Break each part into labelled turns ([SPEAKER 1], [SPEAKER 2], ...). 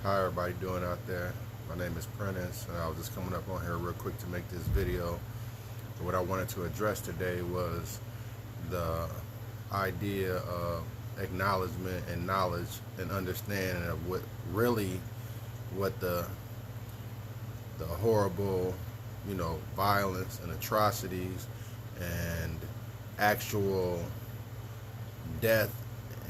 [SPEAKER 1] How everybody doing out there? My name is Prentice, and I was just coming up on here real quick to make this video. What I wanted to address today was the idea of acknowledgement and knowledge and understanding of what the horrible, violence and atrocities and actual death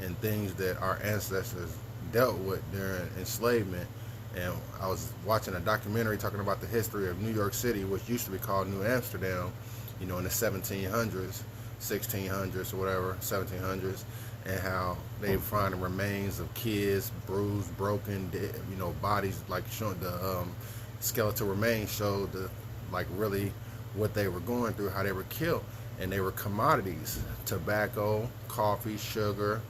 [SPEAKER 1] and things that our ancestors dealt with during enslavement. And I was watching a documentary talking about the history of New York City, which used to be called New Amsterdam, in the 1700s, 1600s, or whatever, 1700s, and how they find remains of kids, bruised, broken, dead, bodies, like showing the skeletal remains showed really what they were going through, how they were killed. And they were commodities: tobacco, coffee, sugar,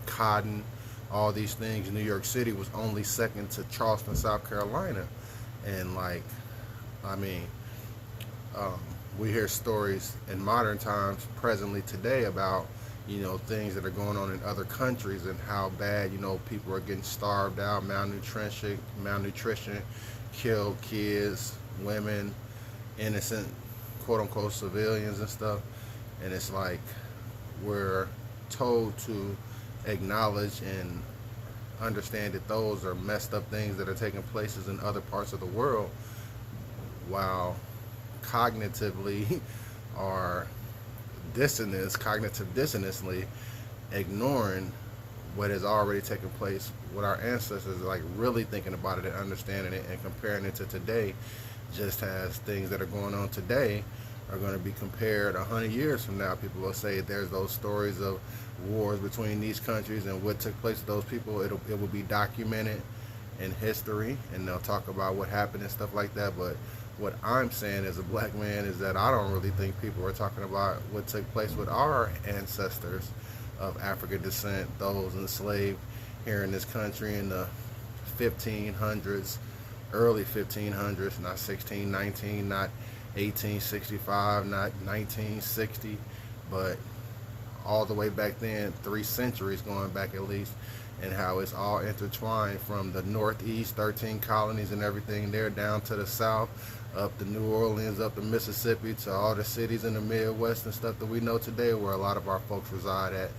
[SPEAKER 1] cotton, all these things. New York City was only second to Charleston, South Carolina. And we hear stories in modern times, presently today, about things that are going on in other countries and how bad people are getting starved out, malnutrition, killed kids, women, innocent quote unquote civilians and stuff. And it's like we're told to acknowledge and understand that those are messed up things that are taking places in other parts of the world, while cognitively or cognitive dissonantly ignoring what has already taken place, what our ancestors are really thinking about it and understanding it and comparing it to today, just as things that are going on today are going to be compared 100 years from now. People will say there's those stories of wars between these countries and what took place with those people. It will be documented in history, and they'll talk about what happened and stuff like that. But what I'm saying as a black man is that I don't really think people are talking about what took place with our ancestors of African descent, those enslaved here in this country in the 1500s, early 1500s, not 1619, not 1865, not 1960, but all the way back then, 3 centuries going back at least, and how it's all intertwined from the Northeast, 13 colonies and everything there, down to the South, up to New Orleans, up to Mississippi, to all the cities in the Midwest and stuff that we know today, where a lot of our folks reside at.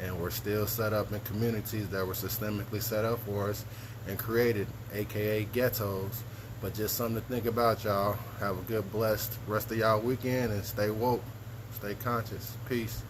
[SPEAKER 1] And we're still set up in communities that were systemically set up for us and created, aka ghettos. But just something to think about, y'all. Have a good, blessed rest of y'all weekend, and stay woke, stay conscious. Peace.